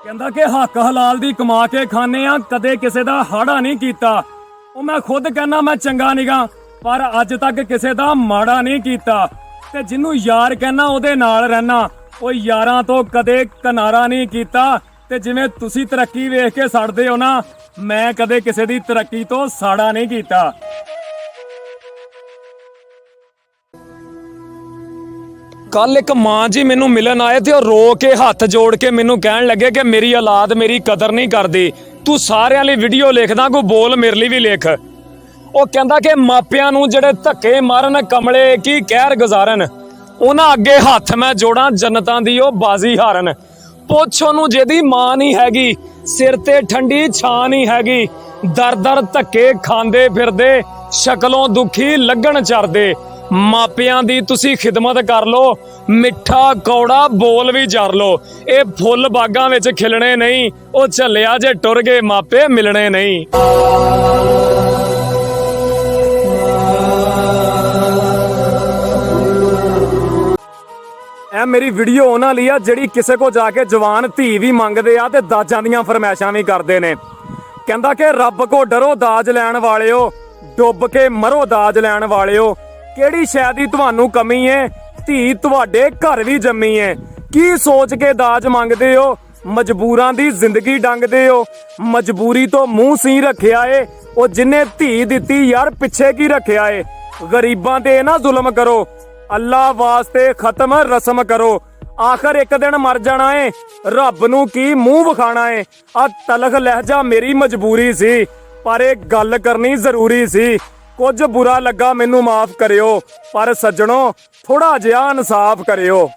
ਕਹਿੰਦਾ ਕਿ ਹੱਕ ਹਲਾਲ ਦੀ ਕਮਾ ਕੇ ਖਾਣੇ ਆ, ਕਦੇ ਕਿਸੇ ਦਾ ਹਾੜਾ ਨਹੀਂ ਕੀਤਾ। ਉਹ ਮੈਂ ਖੁਦ ਕਹਿੰਦਾ ਮੈਂ ਚੰਗਾ ਨੀਗਾ, ਪਰ ਅੱਜ ਤੱਕ ਕਿਸੇ ਦਾ ਮਾੜਾ ਨਹੀਂ ਕੀਤਾ। ਤੇ ਜਿਹਨੂੰ ਯਾਰ ਕਹਿੰਦਾ ਉਹਦੇ ਨਾਲ ਰਹਿਣਾ, ਉਹ ਯਾਰਾਂ ਤੋਂ ਕਦੇ ਕਿਨਾਰਾ ਨਹੀਂ ਕੀਤਾ। ਤੇ ਜਿਵੇਂ ਤੁਸੀਂ ਤਰੱਕੀ ਵੇਖ ਕੇ ਸੜਦੇ ਹੋ ਨਾ, ਮੈਂ ਕਦੇ ਕਿਸੇ ਦੀ ਤਰੱਕੀ ਤੋਂ ਸਾੜਾ ਨਹੀਂ ਕੀਤਾ। ਕੱਲ ਇੱਕ ਮਾਂ ਜੀ ਮੈਨੂੰ ਮਿਲਣ ਆਏ ਤੇ ਉਹ ਰੋ ਕੇ ਹੱਥ ਜੋੜ ਕੇ ਮੈਨੂੰ ਕਹਿਣ ਲੱਗੇ ਕਿ ਮੇਰੀ ਔਲਾਦ ਮੇਰੀ ਕਦਰ ਨਹੀਂ ਕਰਦੀ, ਤੂੰ ਸਾਰਿਆਂ ਲਈ ਵੀਡੀਓ ਲਿਖਦਾ, ਕੋਈ ਬੋਲ ਮੇਰੇ ਲਈ ਵੀ ਲਿਖ। ਉਹ ਕਹਿੰਦਾ ਕਿ ਮਾਪਿਆਂ ਨੂੰ ਜਿਹੜੇ ਧੱਕੇ ਮਾਰਨ ਕਮਲੇ ਕੀ ਕਹਿਰ ਗੁਜ਼ਾਰਨ, ਉਹਨਾਂ ਅੱਗੇ ਹੱਥ ਮੈਂ ਜੋੜਾਂ ਜੰਨਤਾਂ ਦੀ ਉਹ ਬਾਜ਼ੀ ਹਾਰਨ। ਪੁੱਛ ਉਹਨੂੰ ਜਿਹਦੀ ਮਾਂ ਨਹੀਂ ਹੈਗੀ, ਸਿਰ ਤੇ ਠੰਡੀ ਛਾਂ ਨਹੀਂ ਹੈਗੀ, ਦਰ ਦਰ ਧੱਕੇ ਖਾਂਦੇ ਫਿਰਦੇ, ਸ਼ਕਲੋਂ ਦੁਖੀ ਲੱਗਣ ਚਰਦੇ। ਮਾਪਿਆਂ ਦੀ ਤੁਸੀਂ ਖਿਦਮਤ ਕਰ ਲੋ, ਮਿੱਠਾ ਕੌੜਾ ਬੋਲ ਵੀ ਜਰ ਲੋ। ਇਹ ਫੁੱਲ ਬਾਗਾਂ ਵਿੱਚ ਖਿਲਣੇ ਨਹੀਂ, ਉਹ ਝੱਲਿਆ ਜੇ ਟੁਰ ਗਏ ਮਾਪੇ ਮਿਲਣੇ ਨਹੀਂ। ਇਹ ਮੇਰੀ ਵੀਡੀਓ ਉਹਨਾਂ ਲਈ ਆ ਜਿਹੜੀ ਕਿਸੇ ਕੋ ਜਾ ਕੇ ਜਵਾਨ ਧੀ ਵੀ ਮੰਗਦੇ ਆ ਤੇ ਦਾਜਾਂ ਦੀਆਂ ਫਰਮਾਇਸ਼ਾਂ ਵੀ ਕਰਦੇ ਨੇ। ਕਹਿੰਦਾ ਕਿ ਰੱਬ ਕੋ ਡਰੋ ਦਾਜ ਲੈਣ ਵਾਲਿਓ, ਡੁੱਬ ਕੇ ਮਰੋ ਦਾਜ ਲੈਣ ਵਾਲਿਓ। ਕਿਹੜੀ ਸ਼ੈ ਦੀ ਤੁਹਾਨੂੰ ਕਮੀ ਏ, ਧੀ ਤੁਹਾਡੇ ਘਰ ਵੀ ਜੰਮੀ ਏ। ਕੀ ਸੋਚ ਕੇ ਦਾਜ ਮੰਗਦੇ ਹੋ, ਮਜਬੂਰਾਂ ਦੀ ਜ਼ਿੰਦਗੀ ਡੰਗਦੇ ਹੋ। ਮਜਬੂਰੀ ਤੋਂ ਮੂੰਹ ਸੀ ਰੱਖਿਆ ਏ, ਉਹ ਜਿੰਨੇ ਧੀ ਦਿੱਤੀ ਯਾਰ ਪਿੱਛੇ ਕੀ ਰੱਖਿਆ ਏ। ਗਰੀਬਾਂ ਤੇ ਨਾ ਜ਼ੁਲਮ ਕਰੋ, ਅੱਲਾ ਵਾਸਤੇ ਖਤਮ ਰਸਮ ਕਰੋ। ਆਖਰ ਇੱਕ ਦਿਨ ਮਰ ਜਾਣਾ ਏ, ਰੱਬ ਨੂੰ ਕੀ ਮੂੰਹ ਵਿਖਾਣਾ ਏ। ਆ ਤਲਖ ਲਹਿਜਾ ਮੇਰੀ ਮਜਬੂਰੀ ਸੀ, ਪਰ ਇਹ ਗੱਲ ਕਰਨੀ ਜ਼ਰੂਰੀ ਸੀ। ਕੁਝ ਬੁਰਾ ਲੱਗਾ ਮੈਨੂੰ ਮਾਫ ਕਰਿਓ, ਪਰ ਸੱਜਣੋ ਥੋੜਾ ਜਿਹਾ ਇਨਸਾਫ ਕਰਿਓ।